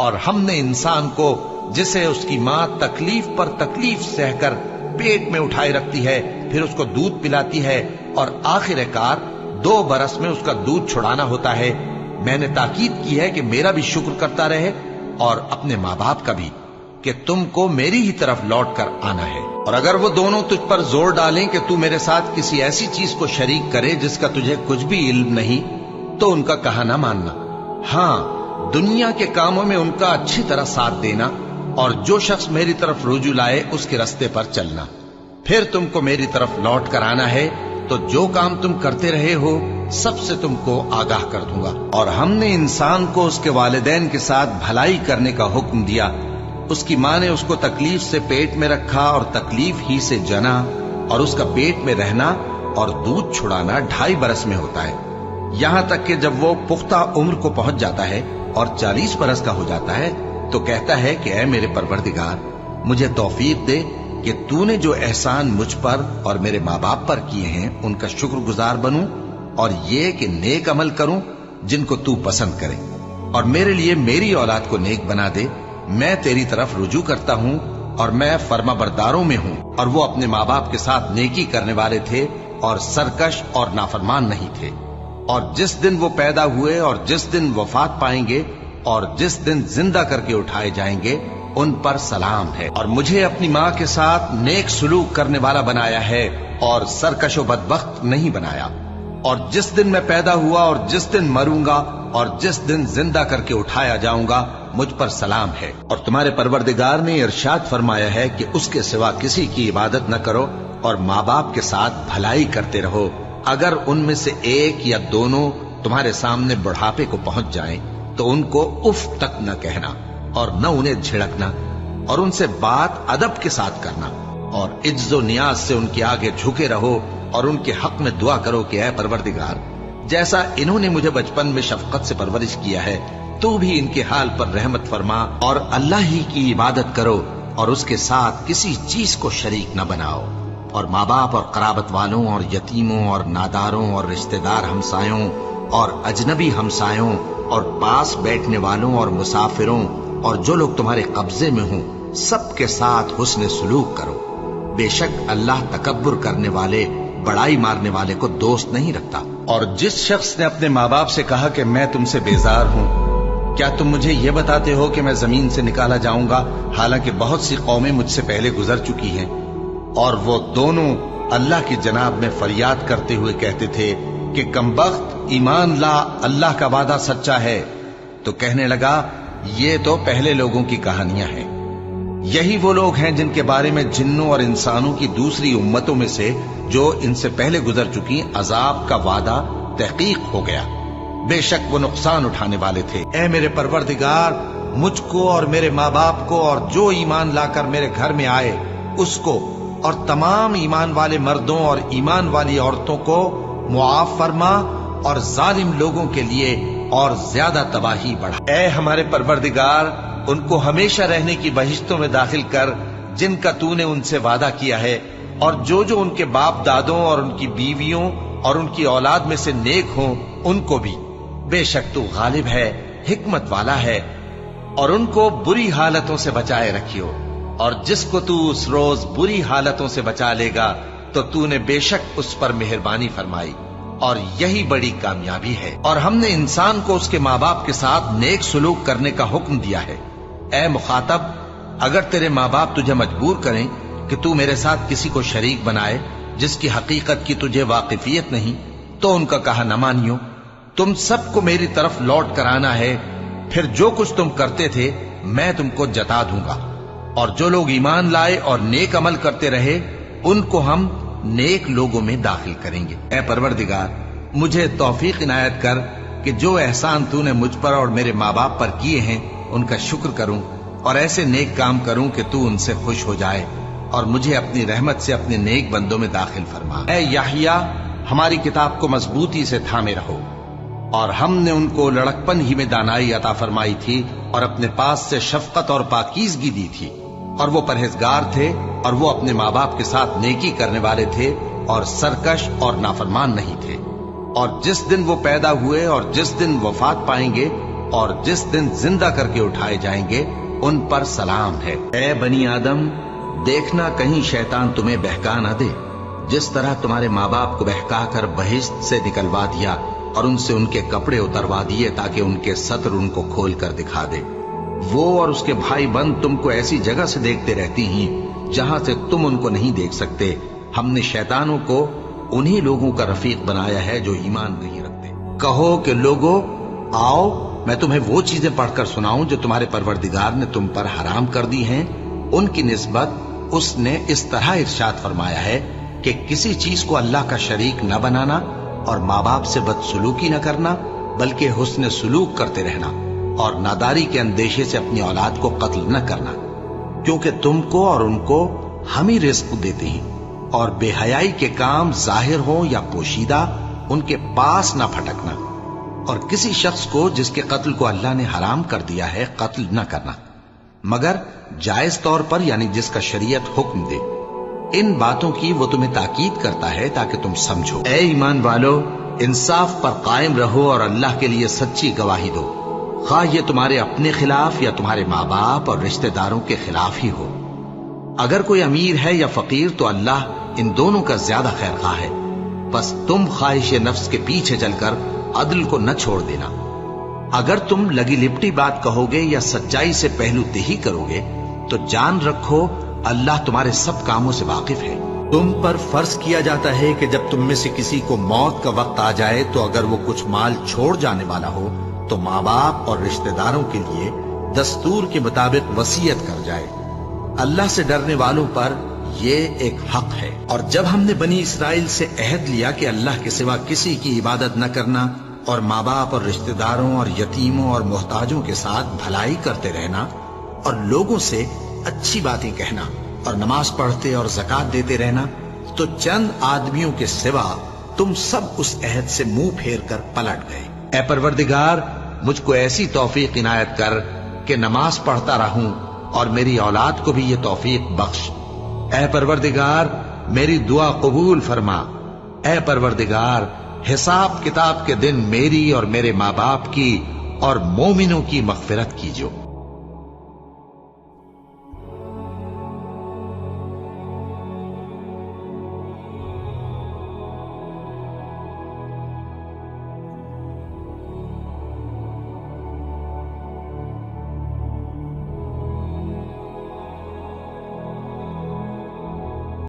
اور ہم نے انسان کو جسے اس کی ماں تکلیف پر تکلیف سہ کر پیٹ میں اٹھائے رکھتی ہے، پھر اس کو دودھ پلاتی ہے اور آخر کار 2 برس میں اس کا دودھ چھڑانا ہوتا ہے، میں نے تاکید کی ہے کہ میرا بھی شکر کرتا رہے اور اپنے ماں باپ کا بھی، کہ تم کو میری ہی طرف لوٹ کر آنا ہے۔ اور اگر وہ دونوں تجھ پر زور ڈالیں کہ تو میرے ساتھ کسی ایسی چیز کو شریک کرے جس کا تجھے کچھ بھی علم نہیں، تو ان کا کہا نہ ماننا، ہاں دنیا کے کاموں میں ان کا اچھی طرح ساتھ دینا، اور جو شخص میری طرف رجوع لائے اس کے رستے پر چلنا، پھر تم کو میری طرف لوٹ کر آنا ہے تو جو کام تم کرتے رہے ہو سب سے تم کو آگاہ کر دوں گا۔ اور ہم نے انسان کو اس کے والدین کے ساتھ بھلائی کرنے کا حکم دیا، اس کی ماں نے اس کو تکلیف سے پیٹ میں رکھا اور تکلیف ہی سے جنا، اور اس کا پیٹ میں رہنا اور دودھ چھڑانا 2.5 برس میں ہوتا ہے، یہاں تک کہ جب وہ پختہ عمر کو پہنچ جاتا ہے اور 40 برس کا ہو جاتا ہے تو کہتا ہے کہ اے میرے پروردگار، مجھے توفیق دے کہ تو نے جو احسان مجھ پر اور میرے ماں باپ پر کیے ہیں ان کا شکر گزار بنوں، اور یہ کہ نیک عمل کروں جن کو تو پسند کرے، اور میرے لیے میری اولاد کو نیک بنا دے، میں تیری طرف رجوع کرتا ہوں اور میں فرما برداروں میں ہوں۔ اور وہ اپنے ماں باپ کے ساتھ نیکی کرنے والے تھے اور سرکش اور نافرمان نہیں تھے۔ اور جس دن وہ پیدا ہوئے اور جس دن وفات پائیں گے اور جس دن زندہ کر کے اٹھائے جائیں گے ان پر سلام ہے۔ اور مجھے اپنی ماں کے ساتھ نیک سلوک کرنے والا بنایا ہے اور سرکش و بدبخت نہیں بنایا۔ اور جس دن میں پیدا ہوا اور جس دن مروں گا اور جس دن زندہ کر کے اٹھایا جاؤں گا مجھ پر سلام ہے۔ اور تمہارے پروردگار نے ارشاد فرمایا ہے کہ اس کے سوا کسی کی عبادت نہ کرو اور ماں باپ کے ساتھ بھلائی کرتے رہو، اگر ان میں سے ایک یا دونوں تمہارے سامنے بڑھاپے کو پہنچ جائیں تو ان کو اف تک نہ کہنا اور نہ انہیں جھڑکنا، اور ان سے بات ادب کے ساتھ کرنا، اور عجز و نیاز سے ان کے آگے جھکے رہو اور ان کے حق میں دعا کرو کہ اے پروردگار، جیسا انہوں نے مجھے بچپن میں شفقت سے پرورش کیا ہے تو بھی ان کے حال پر رحمت فرما، اور اللہ ہی کی عبادت کرو اور اس کے ساتھ کسی چیز کو شریک نہ بناؤ۔ اور ماں باپ اور قرابت والوں اور یتیموں اور ناداروں اور رشتہ دار ہمسایوں اور اجنبی ہمسایوں اور پاس بیٹھنے والوں اور مسافروں اور جو لوگ تمہارے قبضے میں ہوں سب کے ساتھ حسن سلوک کرو، بے شک اللہ تکبر کرنے والے بڑائی مارنے والے کو دوست نہیں رکھتا۔ اور جس شخص نے اپنے ماں باپ سے کہا کہ میں تم سے بیزار ہوں، کیا تم مجھے یہ بتاتے ہو کہ میں زمین سے نکالا جاؤں گا، حالانکہ بہت سی قومیں مجھ سے پہلے گزر چکی ہیں؟ اور وہ دونوں اللہ کی جناب میں فریاد کرتے ہوئے کہتے تھے کہ کمبخت ایمان لا، اللہ کا وعدہ سچا ہے۔ تو کہنے لگا یہ تو پہلے لوگوں کی کہانیاں ہیں، یہی وہ لوگ ہیں جن کے بارے میں جنوں اور انسانوں کی دوسری امتوں میں سے جو ان سے پہلے گزر چکی عذاب کا وعدہ تحقیق ہو گیا، بے شک وہ نقصان اٹھانے والے تھے۔ اے میرے پروردگار، مجھ کو اور میرے ماں باپ کو اور جو ایمان لا کر میرے گھر میں آئے اس کو اور تمام ایمان والے مردوں اور ایمان والی عورتوں کو معاف فرما، اور ظالم لوگوں کے لیے اور زیادہ تباہی بڑھا۔ اے ہمارے پروردگار، ان کو ہمیشہ رہنے کی بہشتوں میں داخل کر جن کا تو نے ان سے وعدہ کیا ہے، اور جو جو ان کے باپ دادوں اور ان کی بیویوں اور ان کی اولاد میں سے نیک ہوں ان کو بھی، بے شک تو غالب ہے، حکمت والا ہے۔ اور ان کو بری حالتوں سے بچائے رکھیو، اور جس کو تو اس روز بری حالتوں سے بچا لے گا تو تو نے بے شک اس پر مہربانی فرمائی، اور یہی بڑی کامیابی ہے۔ اور ہم نے انسان کو اس کے ماں باپ کے ساتھ نیک سلوک کرنے کا حکم دیا ہے۔ اے مخاطب، اگر تیرے ماں باپ تجھے مجبور کریں کہ تو میرے ساتھ کسی کو شریک بنائے جس کی حقیقت کی تجھے واقفیت نہیں تو ان کا کہا نہ مانیو۔ تم سب کو میری طرف لوٹ کر آنا ہے، پھر جو کچھ تم کرتے تھے میں تم کو جتا دوں گا۔ اور جو لوگ ایمان لائے اور نیک عمل کرتے رہے ان کو ہم نیک لوگوں میں داخل کریں گے۔ اے پروردگار، مجھے توفیق عنایت کر کہ جو احسان تو نے مجھ پر اور میرے ماں باپ پر کیے ہیں ان کا شکر کروں اور ایسے نیک کام کروں کہ تو ان سے خوش ہو جائے، اور مجھے اپنی رحمت سے اپنے نیک بندوں میں داخل فرما۔ اے یحییٰ، ہماری کتاب کو مضبوطی سے تھامے رہو، اور ہم نے ان کو لڑکپن ہی میں دانائی عطا فرمائی تھی اور اپنے پاس سے شفقت اور پاکیزگی دی تھی، اور وہ پرہیزگار تھے اور وہ اپنے ماں باپ کے ساتھ نیکی کرنے والے تھے اور سرکش اور نافرمان نہیں تھے۔ اور جس دن وہ پیدا ہوئے اور جس دن وفات پائیں گے اور جس دن زندہ کر کے اٹھائے جائیں گے ان پر سلام ہے۔ اے بنی آدم، دیکھنا کہیں شیطان تمہیں بہکا نہ دے، جس طرح تمہارے ماں باپ کو بہکا کر بہشت سے نکلوا دیا اور ان سے ان کے کپڑے اتروا دیے تاکہ ان کے ستر ان کو کھول کر دکھا دے۔ وہ اور اس کے بھائی بند تم کو ایسی جگہ سے دیکھتے رہتی ہیں جہاں سے تم ان کو نہیں دیکھ سکتے۔ ہم نے شیطانوں کو انہی لوگوں کا رفیق بنایا ہے جو ایمان نہیں رکھتے۔ کہو کہ لوگو آؤ، میں تمہیں وہ چیزیں پڑھ کر سناؤں جو تمہارے پروردگار نے تم پر حرام کر دی ہیں۔ ان کی نسبت اس نے اس طرح ارشاد فرمایا ہے کہ کسی چیز کو اللہ کا شریک نہ بنانا اور ماں باپ سے بدسلوکی نہ کرنا، بلکہ حسن سلوک کرتے رہنا اور ناداری کے اندیشے سے اپنی اولاد کو قتل نہ کرنا، کیونکہ تم کو اور ان کو ہم ہی رزق دیتے ہیں، اور بے حیائی کے کام ظاہر ہوں یا پوشیدہ ان کے پاس نہ پھٹکنا، اور کسی شخص کو جس کے قتل کو اللہ نے حرام کر دیا ہے قتل نہ کرنا، مگر جائز طور پر، یعنی جس کا شریعت حکم دے۔ ان باتوں کی وہ تمہیں تاکید کرتا ہے تاکہ تم سمجھو۔ اے ایمان والو، انصاف پر قائم رہو اور اللہ کے لیے سچی گواہی دو، خواہ یہ تمہارے اپنے خلاف یا تمہارے ماں باپ اور رشتہ داروں کے خلاف ہی ہو۔ اگر کوئی امیر ہے یا فقیر تو اللہ ان دونوں کا زیادہ خیر خواہ ہے، بس تم خواہش نفس کے پیچھے چل کر عدل کو نہ چھوڑ دینا۔ اگر تم لگی لپٹی بات کہو گے یا سچائی سے پہلو دہی کرو گے تو جان رکھو اللہ تمہارے سب کاموں سے واقف ہے۔ تم پر فرض کیا جاتا ہے کہ جب تم میں سے کسی کو موت کا وقت آ جائے تو اگر وہ کچھ مال چھوڑ جانے والا ہو تو ماں باپ اور رشتہ داروں کے لیے دستور کے مطابق وصیت کر جائے۔ اللہ سے ڈرنے والوں پر یہ ایک حق ہے۔ اور جب ہم نے بنی اسرائیل سے عہد لیا کہ اللہ کے سوا کسی کی عبادت نہ کرنا اور ماں باپ اور رشتہ داروں اور یتیموں اور محتاجوں کے ساتھ بھلائی کرتے رہنا اور لوگوں سے اچھی باتیں کہنا اور نماز پڑھتے اور زکوٰۃ دیتے رہنا، تو چند آدمیوں کے سوا تم سب اس عہد سے منہ پھیر کر پلٹ گئے۔ اے پروردگار، مجھ کو ایسی توفیق عنایت کر کہ نماز پڑھتا رہوں اور میری اولاد کو بھی یہ توفیق بخش۔ اے پروردگار، میری دعا قبول فرما۔ اے پروردگار، حساب کتاب کے دن میری اور میرے ماں باپ کی اور مومنوں کی مغفرت کیجو۔